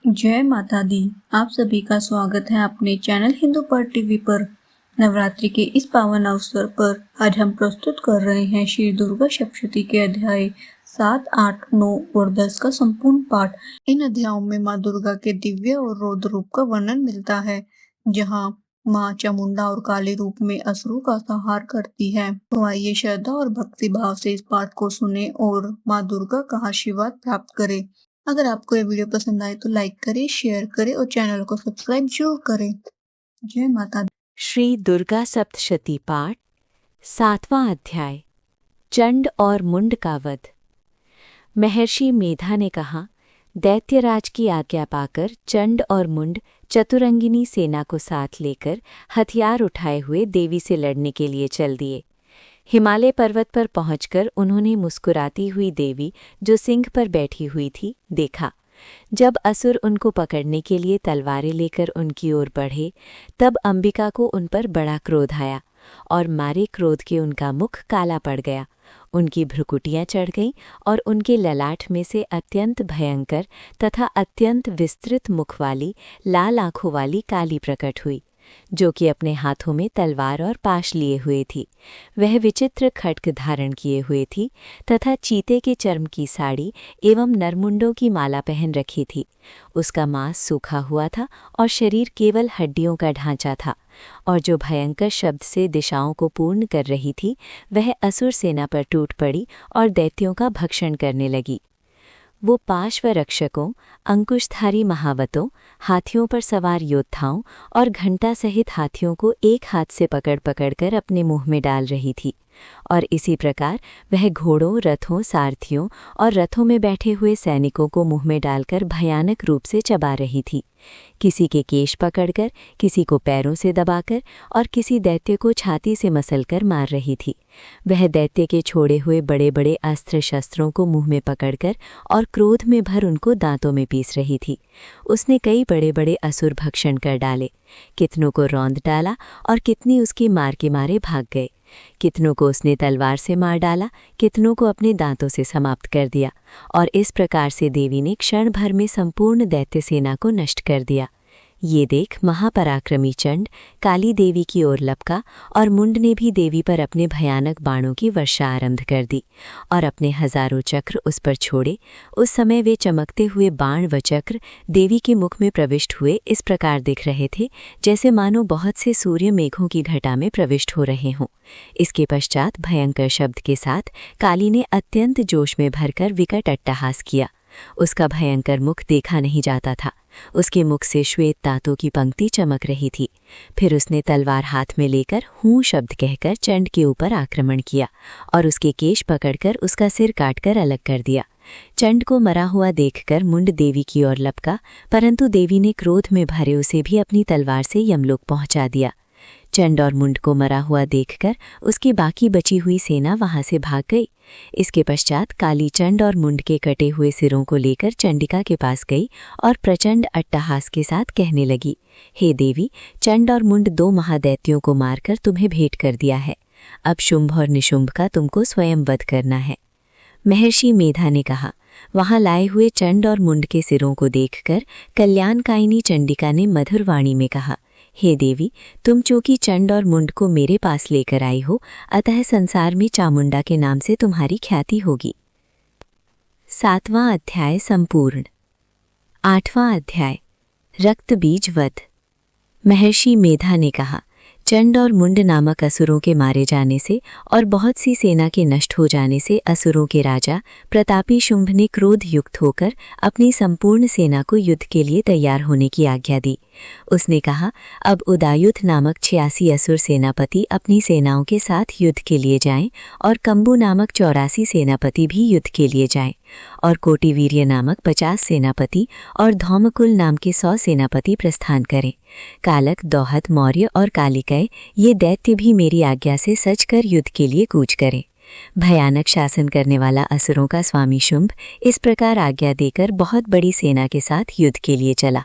जय माता दी। आप सभी का स्वागत है अपने चैनल हिंदू पर टीवी पर। नवरात्रि के इस पावन अवसर पर आज हम प्रस्तुत कर रहे हैं श्री दुर्गा सप्तशती के अध्याय 7, 8, 9 और 10 का संपूर्ण पाठ। इन अध्यायों में माँ दुर्गा के दिव्य और रौद्र रूप का वर्णन मिलता है, जहाँ माँ चामुंडा और काली रूप में असुरों का संहार करती है। तो आइए श्रद्धा और भक्ति भाव से इस पाठ को सुने और माँ दुर्गा का आशीर्वाद प्राप्त करें। अगर आपको ये वीडियो पसंद आए तो लाइक करें, शेयर करें और चैनल को सब्सक्राइब जरूर करें। जय माता दी। श्री दुर्गा सप्तशती पाठ 7वां अध्याय। चंड और मुंड का वध। महर्षि मेधा ने कहा, दैत्यराज की आज्ञा पाकर चंड और मुंड चतुरंगिनी सेना को साथ लेकर हथियार उठाए हुए देवी से लड़ने के लिए चल दिए। हिमालय पर्वत पर पहुंचकर उन्होंने मुस्कुराती हुई देवी जो सिंह पर बैठी हुई थी देखा। जब असुर उनको पकड़ने के लिए तलवारें लेकर उनकी ओर बढ़े, तब अंबिका को उन पर बड़ा क्रोध आया और मारे क्रोध के उनका मुख काला पड़ गया। उनकी भ्रुकुटियां चढ़ गईं और उनके ललाट में से अत्यंत भयंकर तथा अत्यंत विस्तृत मुख वाली लाल आंखों वाली काली प्रकट हुई, जो कि अपने हाथों में तलवार और पाश लिए हुए थी। वह विचित्र खड्ग धारण किए हुए थी तथा चीते के चर्म की साड़ी एवं नरमुंडों की माला पहन रखी थी। उसका मांस सूखा हुआ था और शरीर केवल हड्डियों का ढांचा था, और जो भयंकर शब्द से दिशाओं को पूर्ण कर रही थी, वह असुर सेना पर टूट पड़ी और दैत्यों का भक्षण करने लगी। वो पार्श्व रक्षकों, अंकुशधारी महावतों, हाथियों पर सवार योद्धाओं और घंटा सहित हाथियों को एक हाथ से पकड़ पकड़कर अपने मुंह में डाल रही थी, और इसी प्रकार वह घोड़ों, रथों, सारथियों और रथों में बैठे हुए सैनिकों को मुंह में डालकर भयानक रूप से चबा रही थी। किसी के केश पकड़कर, किसी को पैरों से दबाकर और किसी दैत्य को छाती से मसलकर मार रही थी। वह दैत्य के छोड़े हुए बड़े बड़े अस्त्र शस्त्रों को मुंह में पकड़कर और क्रोध में भर उनको दांतों में पीस रही थी। उसने कई बड़े बड़े असुर भक्षण कर डाले, कितनों को रौंद डाला और कितनी उसकी मार के मारे भाग गए। कितनों को उसने तलवार से मार डाला, कितनों को अपने दांतों से समाप्त कर दिया, और इस प्रकार से देवी ने क्षण भर में संपूर्ण दैत्य सेना को नष्ट कर दिया। ये देख महापराक्रमी चंड काली देवी की ओर लपका और मुंड ने भी देवी पर अपने भयानक बाणों की वर्षा आरंभ कर दी और अपने हजारों चक्र उस पर छोड़े। उस समय वे चमकते हुए बाण व चक्र देवी के मुख में प्रविष्ट हुए इस प्रकार दिख रहे थे, जैसे मानो बहुत से सूर्य मेघों की घटा में प्रविष्ट हो रहे हों। इसके पश्चात भयंकर शब्द के साथ काली ने अत्यंत जोश में भरकर विकट अट्टहास किया। उसका भयंकर मुख देखा नहीं जाता था। उसके मुख से श्वेत दांतों की पंक्ति चमक रही थी। फिर उसने तलवार हाथ में लेकर हूँ शब्द कहकर चंड के ऊपर आक्रमण किया और उसके केश पकड़कर उसका सिर काटकर अलग कर दिया। चंड को मरा हुआ देखकर मुंड देवी की ओर लपका, परंतु देवी ने क्रोध में भरे उसे भी अपनी तलवार से यमलोक पहुंचा दिया। चंड और मुंड को मरा हुआ देखकर उसकी बाकी बची हुई सेना वहां से भाग गई। इसके पश्चात काली चंड और मुंड के कटे हुए सिरों को लेकर चंडिका के पास गई और प्रचंड अट्टहास के साथ कहने लगी, हे देवी, चंड और मुंड 2 महादैत्यों को मारकर तुम्हें भेंट कर दिया है। अब शुंभ और निशुंभ का तुमको स्वयं वध करना है। महर्षि मेधा ने कहा, वहां लाए हुए चंड और मुंड के सिरों को देखकर कल्याणकायिनी चंडिका ने मधुर वाणी में कहा, हे देवी, तुम चूंकि चंड और मुंड को मेरे पास लेकर आई हो, अतः संसार में चामुंडा के नाम से तुम्हारी ख्याति होगी। 7वां अध्याय संपूर्ण। 8वां अध्याय रक्त बीज वध। महर्षि मेधा ने कहा, चंड और मुंड नामक असुरों के मारे जाने से और बहुत सी सेना के नष्ट हो जाने से असुरों के राजा प्रतापी शुंभ ने क्रोध युक्त होकर अपनी संपूर्ण सेना को युद्ध के लिए तैयार होने की आज्ञा दी। उसने कहा, अब उदायुध नामक 86 असुर सेनापति अपनी सेनाओं के साथ युद्ध के लिए जाएं और कंबु नामक 84 सेनापति भी युद्ध के लिए जाएं, और कोटिवीर्य नामक 50 सेनापति और धौमकुल नाम के 100 सेनापति प्रस्थान करें। कालक, दौहत, मौर्य और कालिकय ये दैत्य भी मेरी आज्ञा से सच कर युद्ध के लिए कूच करें। भयानक शासन करने वाला असुरों का स्वामी शुंभ इस प्रकार आज्ञा देकर बहुत बड़ी सेना के साथ युद्ध के लिए चला।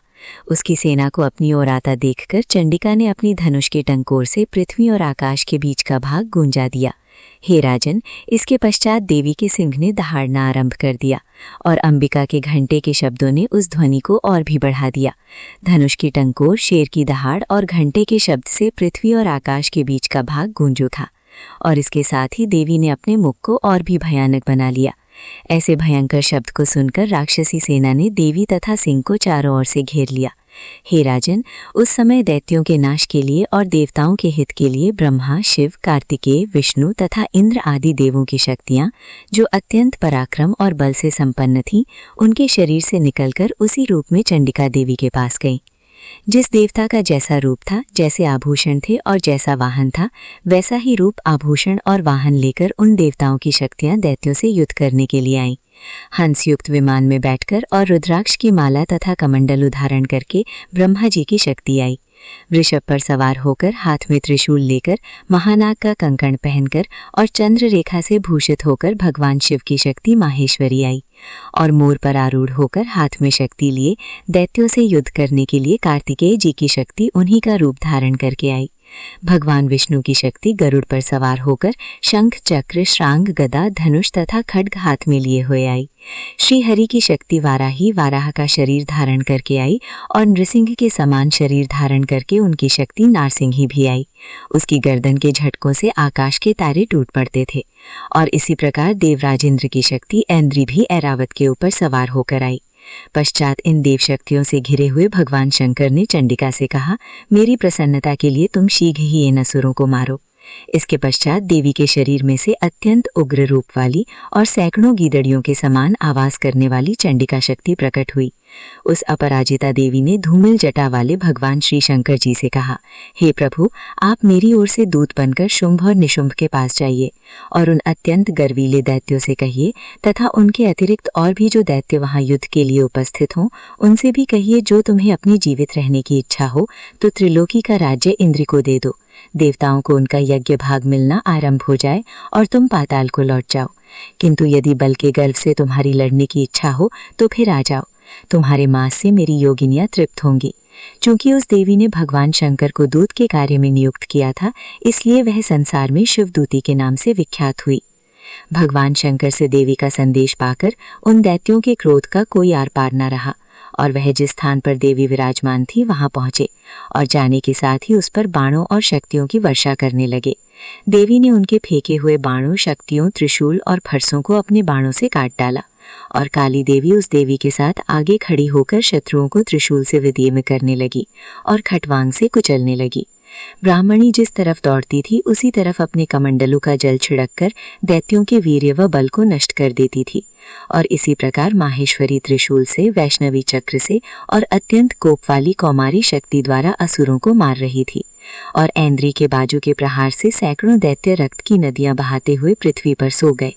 उसकी सेना को अपनी ओर आता देखकर चंडिका ने अपनी धनुष के टंकोर से पृथ्वी और आकाश के बीच का भाग गूंजा दिया। हे राजन, इसके पश्चात देवी के सिंह ने दहाड़ना आरंभ कर दिया और अंबिका के घंटे के शब्दों ने उस ध्वनि को और भी बढ़ा दिया। धनुष की टंकोर, शेर की दहाड़ और घंटे के शब्द से पृथ्वी और आकाश के बीच का भाग गूंज उठा और इसके साथ ही देवी ने अपने मुख को और भी भयानक बना लिया। ऐसे भयंकर शब्द को सुनकर राक्षसी सेना ने देवी तथा सिंह को चारों ओर से घेर लिया। हे राजन, उस समय दैत्यों के नाश के लिए और देवताओं के हित के लिए ब्रह्मा, शिव, कार्तिकेय, विष्णु तथा इंद्र आदि देवों की शक्तियां, जो अत्यंत पराक्रम और बल से संपन्न थीं, उनके शरीर से निकलकर उसी रूप में चंडिका देवी के पास गईं। जिस देवता का जैसा रूप था, जैसे आभूषण थे और जैसा वाहन था, वैसा ही रूप, आभूषण और वाहन लेकर उन देवताओं की शक्तियां दैत्यों से युद्ध करने के लिए आईं। हंसयुक्त विमान में बैठकर और रुद्राक्ष की माला तथा कमंडल धारण करके ब्रह्मा जी की शक्ति आई। वृषभ पर सवार होकर, हाथ में त्रिशूल लेकर, महानाग का कंकण पहनकर और चंद्र रेखा से भूषित होकर भगवान शिव की शक्ति माहेश्वरी आई और मोर पर आरूढ़ होकर हाथ में शक्ति लिए दैत्यों से युद्ध करने के लिए कार्तिकेय जी की शक्ति उन्हीं का रूप धारण करके आई। भगवान विष्णु की शक्ति गरुड़ पर सवार होकर शंख, चक्र, श्रांग, गदा, धनुष तथा खड्ग हाथ में लिए हुए आई। श्री हरि की शक्ति वाराही, वाराह का शरीर धारण करके आई और नृसिंह के समान शरीर धारण करके उनकी शक्ति नारसिंही भी आई। उसकी गर्दन के झटकों से आकाश के तारे टूट पड़ते थे और इसी प्रकार देवराज इंद्र की शक्ति ऐन्द्री भी ऐरावत के ऊपर सवार होकर आई। पश्चात इन देव शक्तियों से घिरे हुए भगवान शंकर ने चंडिका से कहा, मेरी प्रसन्नता के लिए तुम शीघ्र ही इन असुरों को मारो। इसके पश्चात देवी के शरीर में से अत्यंत उग्र रूप वाली और सैकड़ों गीदड़ियों के समान आवाज करने वाली चंडिका शक्ति प्रकट हुई। उस अपराजिता देवी ने धूमिल जटा वाले भगवान श्री शंकर जी से कहा, हे प्रभु, आप मेरी ओर से दूत बनकर शुंभ और निशुंभ के पास जाइए और उन अत्यंत गर्वीले दैत्यों से कहिए तथा उनके अतिरिक्त और भी जो दैत्य वहां युद्ध के लिए उपस्थित हों, उनसे भी कहिए, जो तुम्हें अपनी जीवित रहने की इच्छा हो तो त्रिलोकी का राज्य इंद्र को दे दो। देवताओं को उनका यज्ञ भाग मिलना आरंभ हो जाए और तुम पाताल को लौट जाओ। किंतु यदि बल के गर्व से तुम्हारी लड़ने की इच्छा हो तो फिर आ जाओ। तुम्हारे मांस से मेरी योगिनियां तृप्त होंगी। चूंकि उस देवी ने भगवान शंकर को दूत के कार्य में नियुक्त किया था, इसलिए वह संसार में शिवदूती के नाम से विख्यात हुई। भगवान शंकर से देवी का संदेश पाकर उन दैत्यों के क्रोध का कोई आर पार न रहा और वह जिस स्थान पर देवी विराजमान थी वहां पहुंचे और जाने के साथ ही उस पर बाणों और शक्तियों की वर्षा करने लगे। देवी ने उनके फेंके हुए बाणों, शक्तियों, त्रिशूल और फरसों को अपने बाणों से काट डाला और काली देवी उस देवी के साथ आगे खड़ी होकर शत्रुओं को त्रिशूल से विदीर्ण करने लगी और खटवांग से कुचलने लगी। ब्राह्मणी जिस तरफ दौड़ती थी उसी तरफ अपने कमंडलों का जल छिड़ककर दैत्यों के वीर्य व बल को नष्ट कर देती थी और इसी प्रकार माहेश्वरी त्रिशूल से, वैष्णवी चक्र से और अत्यंत कोप वाली कौमारी शक्ति द्वारा असुरों को मार रही थी और ऐन्द्री के बाजू के प्रहार से सैकड़ों दैत्य रक्त की नदियां बहाते हुए पृथ्वी पर सो गए।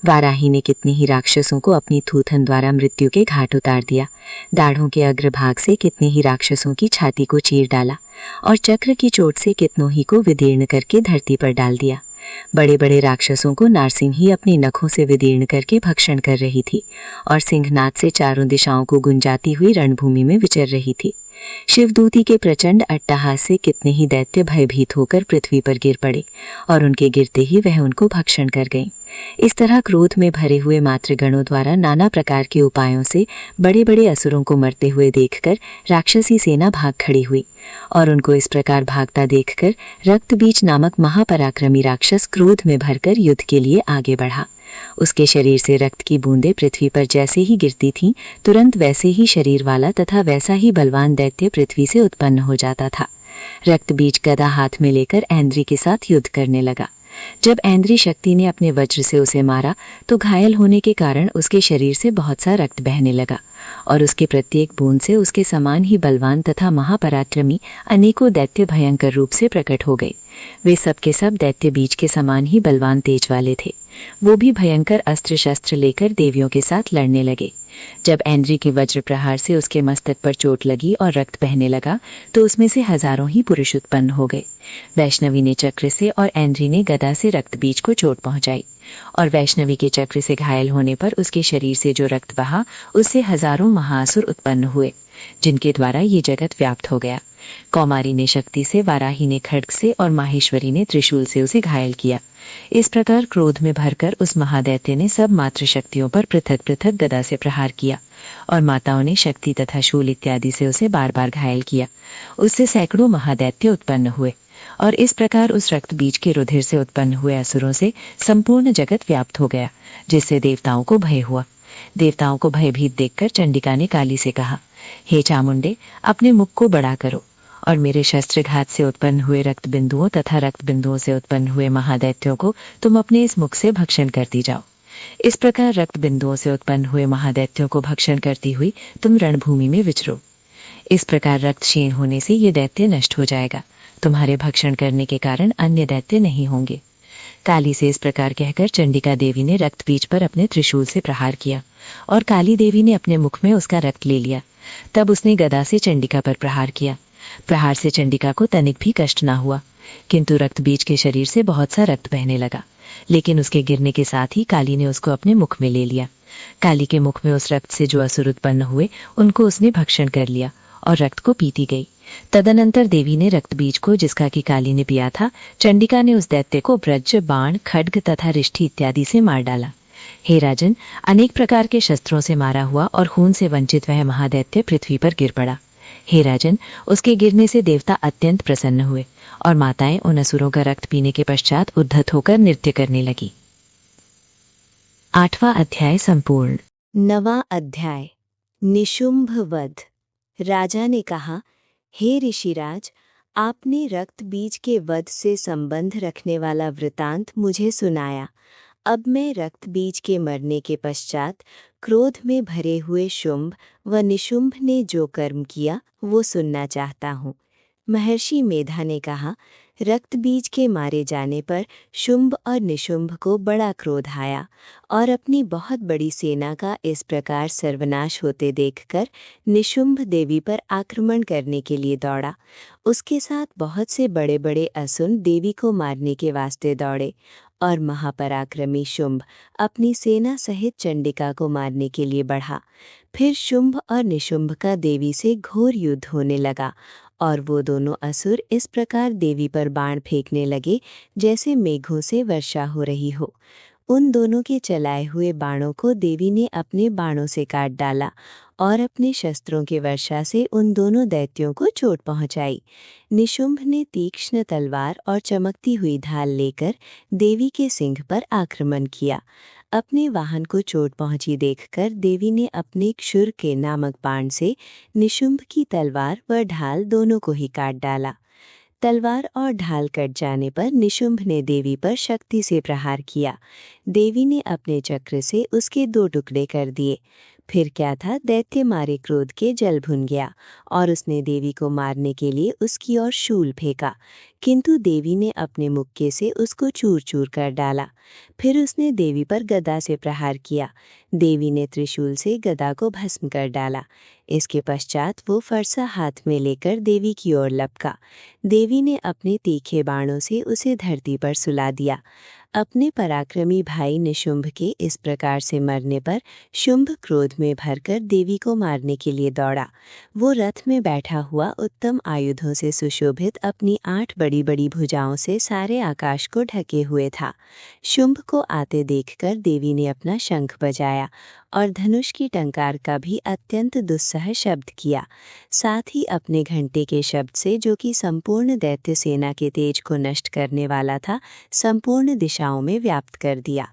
वाराही ने कितने ही राक्षसों को अपनी थूथन द्वारा मृत्यु के घाट उतार दिया। दाढ़ों के अग्रभाग से कितने ही राक्षसों की छाती को चीर डाला और चक्र की चोट से कितनों ही को विदीर्ण करके धरती पर डाल दिया। बड़े बड़े राक्षसों को नारसिंही अपनी नखों से विदीर्ण करके भक्षण कर रही थी और सिंहनाद से चारों दिशाओं को गुंजाती हुई रणभूमि में विचर रही थी। शिवदूती के प्रचंड अट्टहास से कितने ही दैत्य भयभीत होकर पृथ्वी पर गिर पड़े और उनके गिरते ही वह उनको भक्षण कर गईं। इस तरह क्रोध में भरे हुए मातृगणों द्वारा नाना प्रकार के उपायों से बड़े बड़े असुरों को मरते हुए देखकर राक्षसी सेना भाग खड़ी हुई और उनको इस प्रकार भागता देखकर रक्तबीज नामक महापराक्रमी राक्षस क्रोध में भरकर युद्ध के लिए आगे बढ़ा। उसके शरीर से रक्त की बूंदें पृथ्वी पर जैसे ही गिरती थीं, तुरंत वैसे ही शरीर वाला तथा वैसा ही बलवान दैत्य पृथ्वी से उत्पन्न हो जाता था। रक्तबीज गदा हाथ में लेकर ऐन्द्री के साथ युद्ध करने लगा। जब ऐन्द्री शक्ति ने अपने वज्र से उसे मारा तो घायल होने के कारण उसके शरीर से बहुत सा रक्त बहने लगा और उसके प्रत्येक बूंद से उसके समान ही बलवान तथा महापराक्रमी अनेकों दैत्य भयंकर रूप से प्रकट हो गए। वे सब के सब दैत्य बीज के समान ही बलवान तेज वाले थे। वो भी भयंकर अस्त्र शस्त्र लेकर देवियों के साथ लड़ने लगे। जब ऐन्द्री के वज्र प्रहार से उसके मस्तक पर चोट लगी और रक्त बहने लगा तो उसमें से हजारों ही पुरुष उत्पन्न हो गए। वैष्णवी ने चक्र से और ऐन्द्री ने गदा से रक्त बीज को चोट पहुंचाई और वैष्णवी के चक्र से घायल होने पर उसके शरीर से जो रक्त बहा उससे हजारों महाअसुर उत्पन्न हुए जिनके द्वारा ये जगत व्याप्त हो गया। कौमारी ने शक्ति से, वाराही ने खड्ग से और माहेश्वरी ने त्रिशूल से उसे घायल किया। इस प्रकार क्रोध में भरकर उस महादैत्य ने सब मातृशक्तियों पर पृथक पृथक गदा से प्रहार किया और माताओं ने शक्ति तथा शूल इत्यादि से उसे बार बार घायल किया। उससे सैकड़ों महादैत्य उत्पन्न हुए और इस प्रकार उस रक्त बीज के रुधिर से उत्पन्न हुए असुरों से संपूर्ण जगत व्याप्त हो गया, जिससे देवताओं को भय हुआ। देवताओं को भयभीत देखकर चंडिका ने काली से कहा, हे चामुंडे, अपने मुख को बड़ा करो और मेरे शस्त्रघात से उत्पन्न हुए रक्त बिंदुओं तथा रक्त बिंदुओं से उत्पन्न हुए महादैत्यों को तुम अपने इस मुख से भक्षण करती जाओ। इस प्रकार रक्त बिंदुओं से उत्पन्न हुए महादैत्यों को भक्षण करती हुई तुम रणभूमि में विचरो। इस प्रकार रक्त क्षीण होने से ये दैत्य नष्ट हो जाएगा। तुम्हारे भक्षण करने के कारण अन्य दैत्य नहीं होंगे। काली से इस प्रकार कहकर चंडिका देवी ने रक्त बीज पर अपने त्रिशूल से प्रहार किया और काली देवी ने अपने मुख में उसका रक्त ले लिया। तब उसने गदा से चंडिका पर प्रहार किया। प्रहार से चंडिका को तनिक भी कष्ट ना हुआ, किंतु रक्त बीज के शरीर से बहुत सा रक्त बहने लगा। लेकिन उसके गिरने के साथ ही काली ने उसको अपने मुख में ले लिया। काली के मुख में उस रक्त से जो असुर उत्पन्न हुए उनको उसने भक्षण कर लिया और रक्त को पीती गई। तदनंतर देवी ने रक्त बीज को, जिसका कि काली ने पिया था, चंडिका ने उस दैत्य को ब्रज, बाण, खड्ग तथा रिष्ठी इत्यादि से मार डाला। हे राजन, अनेक प्रकार के शस्त्रों से मारा हुआ और खून से वंचित वह महादैत्य पृथ्वी पर गिर पड़ा। हे राजन, उसके गिरने से देवता अत्यंत प्रसन्न हुए और माताएं उन असुरों का रक्त पीने के पश्चात उद्धत होकर नृत्य करने लगी। 8वां अध्याय संपूर्ण। 9वां अध्याय निशुंभ वध। राजा ने कहा, हे ऋषिराज, आपने रक्त बीज के वध से संबंध रखने वाला वृतांत मुझे सुनाया। अब मैं रक्त बीज के मरने के पश्चात क्रोध में भरे हुए शुंभ व निशुंभ ने जो कर्म किया वो सुनना चाहता हूँ। महर्षि मेधा ने कहा, रक्त बीज के मारे जाने पर शुंभ और निशुंभ को बड़ा क्रोध आया और अपनी बहुत बड़ी सेना का इस प्रकार सर्वनाश होते देखकर निशुंभ देवी पर आक्रमण करने के लिए दौड़ा। उसके साथ बहुत से बड़े बड़े असुर देवी को मारने के वास्ते दौड़े और महापराक्रमी शुंभ अपनी सेना सहित चंडिका को मारने के लिए बढ़ा। फिर शुंभ और निशुंभ का देवी से घोर युद्ध होने लगा और वो दोनों असुर इस प्रकार देवी पर बाण फेंकने लगे जैसे मेघों से वर्षा हो रही हो। उन दोनों के चलाए हुए बाणों को देवी ने अपने बाणों से काट डाला और अपने शस्त्रों के वर्षा से उन दोनों दैत्यों को चोट पहुंचाई। निशुंभ ने तीक्ष्ण तलवार और चमकती हुई ढाल लेकर देवी के सिंह पर आक्रमण किया। अपने वाहन को चोट पहुंची देखकर देवी ने अपने क्षुर के नामक बाण से निशुंभ की तलवार व ढाल दोनों को ही काट डाला। तलवार और ढाल कट जाने पर निशुंभ ने देवी पर शक्ति से प्रहार किया। देवी ने अपने चक्र से उसके 2 टुकड़े कर दिए। फिर क्या था, दैत्य मारे क्रोध के जल भुन गया और उसने देवी को मारने के लिए उसकी ओर शूल फेंका, किंतु देवी ने अपने मुक्के से उसको चूर चूर कर डाला। फिर उसने देवी पर गदा से प्रहार किया। देवी ने त्रिशूल से गदा को भस्म कर डाला। इसके पश्चात वो फरसा हाथ में लेकर देवी की ओर लपका। देवी ने अपने तीखे बाणों से उसे धरती पर सुला दिया। अपने पराक्रमी भाई निशुंभ के इस प्रकार से मरने पर शुंभ क्रोध में भरकर देवी को मारने के लिए दौड़ा। वो रथ में बैठा हुआ उत्तम आयुधों से सुशोभित अपनी 8 बड़ी बड़ी भुजाओं से सारे आकाश को ढके हुए था। शुंभ को आते देखकर देवी ने अपना शंख बजाया और धनुष की टंकार का भी अत्यंत दुस्सह शब्द किया। साथ ही अपने घंटे के शब्द से, जो कि संपूर्ण दैत्य सेना के तेज को नष्ट करने वाला था, संपूर्ण दिशाओं में व्याप्त कर दिया।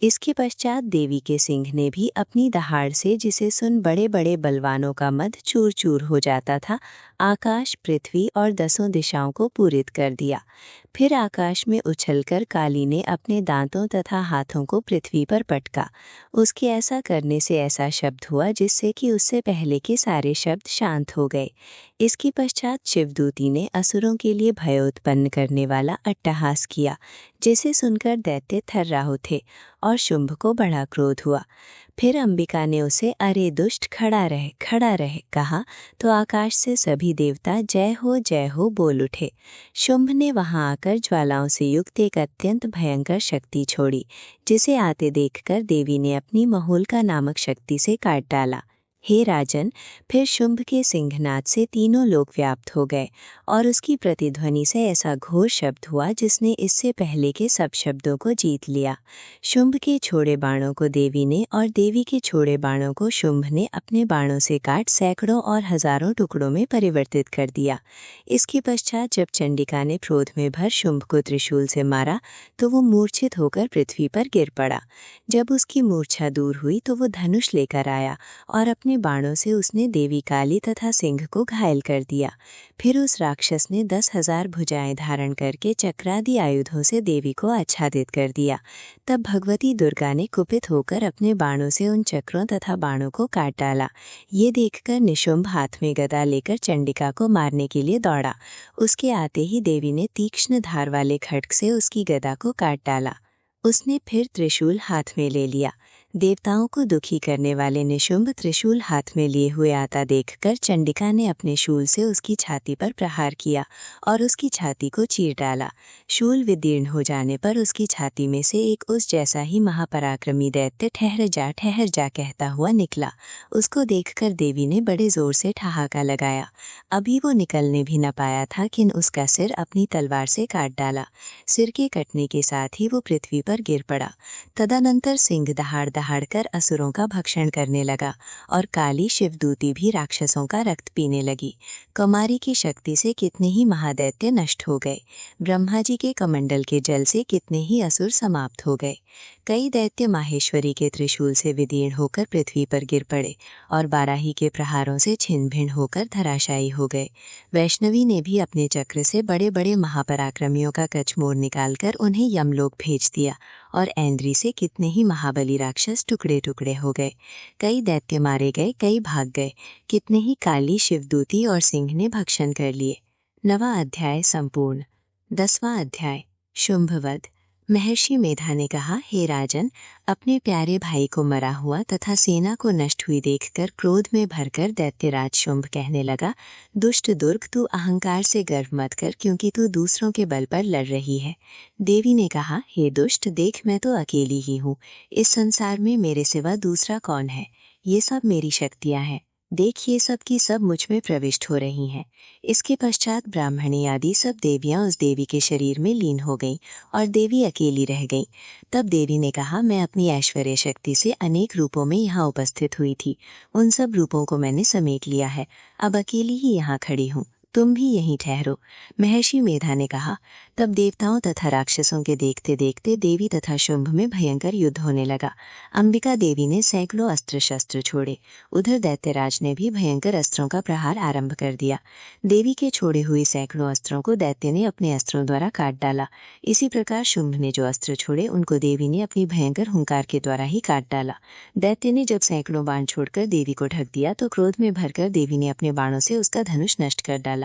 इसके पश्चात देवी के सिंह ने भी अपनी दहाड़ से, जिसे सुन बड़े बड़े बलवानों का मद चूर चूर हो जाता था, आकाश, पृथ्वी और 10 दिशाओं को पूरित कर दिया। फिर आकाश में उछलकर काली ने अपने दांतों तथा हाथों को पृथ्वी पर पटका। उसके ऐसा करने से ऐसा शब्द हुआ जिससे कि उससे पहले के सारे शब्द शांत हो गए। इसके पश्चात शिवदूती ने असुरों के लिए भय उत्पन्न करने वाला अट्टहास किया, जिसे सुनकर दैत्य थर्रा उठे और शुंभ को बड़ा क्रोध हुआ। फिर अंबिका ने उसे, अरे दुष्ट, खड़ा रह कहा तो आकाश से सभी देवता जय हो बोल उठे। शुंभ ने वहां आकर ज्वालाओं से युक्त एक अत्यंत भयंकर शक्ति छोड़ी, जिसे आते देखकर देवी ने अपनी महोल्का नामक शक्ति से काट डाला। हे राजन, फिर शुंभ के सिंहनाद से तीनों लोक व्याप्त हो गए और उसकी प्रतिध्वनि से ऐसा घोर शब्द हुआ जिसने इससे पहले के सब शब्दों को जीत लिया। शुंभ के छोड़े बाणों को देवी ने और देवी के छोड़े बाणों को शुंभ ने अपने बाणों से काट सैकड़ों और हजारों टुकड़ों में परिवर्तित कर दिया। इसके पश्चात जब चंडिका ने क्रोध में भर शुंभ को त्रिशूल से मारा तो वो मूर्छित होकर पृथ्वी पर गिर पड़ा। जब उसकी मूर्छा दूर हुई तो वो धनुष लेकर आया और अपने बाणों से उसने देवी काली तथा सिंह को घायल कर दिया। फिर उस राक्षस ने 10,000 भुजाएं धारण करके चक्रादि आयुधों से देवी को आच्छादित कर दिया। तब भगवती दुर्गा ने कुपित होकर अपने बाणों से उन चक्रों तथा बाणों को काट डाला। ये देखकर निशुंभ हाथ में गदा लेकर चंडिका को मारने के लिए दौड़ा। उसके आते ही देवी ने तीक्ष्ण धार वाले खड्ग से उसकी गदा को काट डाला। उसने फिर त्रिशूल हाथ में ले लिया। देवताओं को दुखी करने वाले निशुंभ त्रिशूल हाथ में लिए हुए आता देखकर चंडिका ने अपने शूल से उसकी छाती पर प्रहार किया और उसकी छाती को चीर डाला। शूल विदीर्ण हो जाने पर उसकी छाती में से एक उस जैसा ही महापराक्रमी दैत्य ठहर जा कहता हुआ निकला। उसको देखकर देवी ने बड़े जोर से ठहाका लगाया। अभी वो निकलने भी न पाया था कि उसका सिर अपनी तलवार से काट डाला। सिर के कटने के साथ ही वो पृथ्वी पर गिर पड़ा। तदनंतर सिंह दहाड़ दहाड़कर असुरों का भक्षण करने लगा और काली शिवदूती भी राक्षसों का रक्त पीने लगी। कौमारी की शक्ति से कितने ही महादैत्य नष्ट हो गए। ब्रह्मा जी के कमंडल के जल से कितने ही असुर समाप्त हो गए। कई दैत्य माहेश्वरी के त्रिशूल से विदीर्ण होकर पृथ्वी पर गिर पड़े और बाराही के प्रहारों से छिन्न भिन्न होकर धराशायी हो गए। वैष्णवी ने भी अपने चक्र से बड़े बड़े महापराक्रमियों का कचमोर निकालकर उन्हें यमलोक भेज दिया और ऐन्द्री से कितने ही महाबली राक्षस टुकड़े टुकड़े हो गए। कई दैत्य मारे गए, कई भाग गए। कितने ही काली शिवदूती और सिंह ने भक्षण कर लिए। 9वां अध्याय संपूर्ण। 10वां अध्याय शुंभवध। महर्षि मेधा ने कहा, हे राजन, अपने प्यारे भाई को मरा हुआ तथा सेना को नष्ट हुई देखकर क्रोध में भरकर दैत्यराज शुंभ कहने लगा, दुष्ट दुर्ग, तू अहंकार से गर्व मत कर, क्योंकि तू दूसरों के बल पर लड़ रही है। देवी ने कहा, हे दुष्ट, देख, मैं तो अकेली ही हूँ। इस संसार में मेरे सिवा दूसरा कौन है? ये सब मेरी शक्तियाँ हैं। देख, ये सब की सब मुझ में प्रविष्ट हो रही हैं। इसके पश्चात ब्राह्मणी आदि सब देवियां उस देवी के शरीर में लीन हो गईं और देवी अकेली रह गई। तब देवी ने कहा, मैं अपनी ऐश्वर्य शक्ति से अनेक रूपों में यहाँ उपस्थित हुई थी। उन सब रूपों को मैंने समेट लिया है। अब अकेली ही यहाँ खड़ी हूँ। तुम भी यहीं ठहरो। महर्षि मेधा ने कहा। तब देवताओं तथा राक्षसों के देखते देखते देवी तथा शुंभ में भयंकर युद्ध होने लगा। अंबिका देवी ने सैकड़ों अस्त्र शस्त्र छोड़े। उधर दैत्यराज ने भी भयंकर अस्त्रों का प्रहार आरंभ कर दिया। देवी के छोड़े हुए सैकड़ों अस्त्रों को दैत्य ने अपने अस्त्रों द्वारा काट डाला। इसी प्रकार शुंभ ने जो अस्त्र छोड़े उनको देवी ने अपनी भयंकर हुंकार के द्वारा ही काट डाला। दैत्य ने जब सैकड़ों बाण छोड़कर देवी को ढक दिया तो क्रोध में भरकर देवी ने अपने बाणों से उसका धनुष नष्ट कर डाला।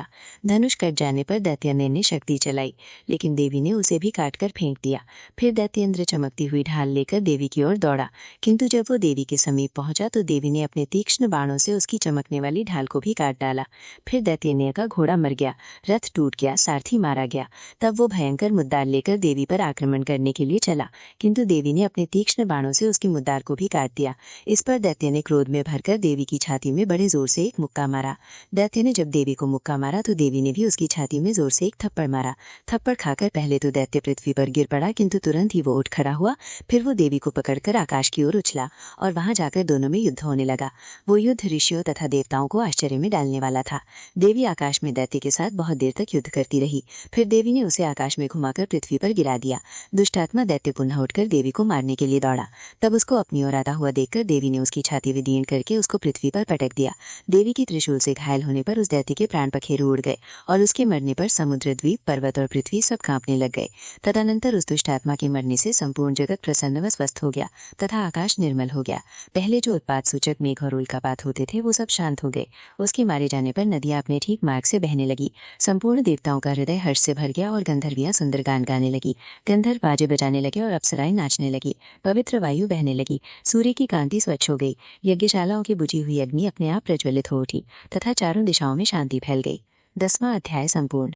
धनुष कट जाने पर दैत्येंद्र ने शक्ति चलाई, लेकिन देवी ने उसे भी काटकर फेंक दिया। फिर दैत्येंद्र चमकती हुई ढाल लेकर देवी की ओर दौड़ा, किंतु जब वो देवी के समीप पहुंचा तो देवी ने अपने तीक्ष्ण बाणों से उसकी चमकने वाली ढाल को भी काट डाला। फिर दैत्येंद्र का घोड़ा मर गया, रथ टूट गया, सारथी मारा गया। तब वो भयंकर मुद्दार लेकर देवी पर आक्रमण करने के लिए चला, किंतु देवी ने अपने तीक्ष्ण बाणों से उसकी मुद्दार को भी काट दिया। इस पर दैत्य ने क्रोध में भरकर देवी की छाती में बड़े जोर से एक मुक्का मारा। दैत्य ने जब देवी को मुक्का मारा तो देवी ने भी उसकी छाती में जोर से एक थप्पड़ मारा। थप्पड़ खाकर पहले तो दैत्य पृथ्वी पर गिर पड़ा, किंतु तुरंत ही वो उठ खड़ा हुआ। फिर वो देवी को पकड़कर आकाश की ओर उछला और वहां जाकर दोनों में युद्ध होने लगा। वो युद्ध ऋषियों तथा देवताओं को आश्चर्य में डालने वाला था। देवी आकाश में दैत्य के साथ बहुत देर तक युद्ध करती रही। फिर देवी ने उसे आकाश में घुमाकर पृथ्वी पर गिरा दिया। दुष्टात्मा दैत्य पुनः उठकर देवी को मारने के लिए दौड़ा। तब उसको अपनी ओर आता हुआ देखकर देवी ने उसकी छाती विदीर्ण करके उसको पृथ्वी पर पटक दिया। देवी की त्रिशूल से घायल होने पर उस दैत्य के प्राण पखेरु उड़ गए और उसके मरने पर समुद्र, द्वीप, पर्वत और पृथ्वी सब कांपने लग गए। तदनंतर उस दुष्ट आत्मा के मरने से संपूर्ण जगत प्रसन्न व स्वस्थ हो गया तथा आकाश निर्मल हो गया। पहले जो उत्पात सूचक मेघ और उल्कापात होते थे वो सब शांत हो गए। उसके मारे जाने पर नदियां अपने ठीक मार्ग से बहने लगी। संपूर्ण देवताओं का हृदय हर्ष से भर गया और गंधर्वियां सुंदर गान गाने लगी। गंधर्व बाजे बजाने लगे और अप्सराएं नाचने लगी। पवित्र वायु बहने लगी। सूर्य की कांति स्वच्छ हो गई। यज्ञशालाओं की बुझी हुई अग्नि अपने आप प्रज्वलित हो उठी तथा चारों दिशाओं में शांति फैल गई। 10वां अध्याय संपूर्ण।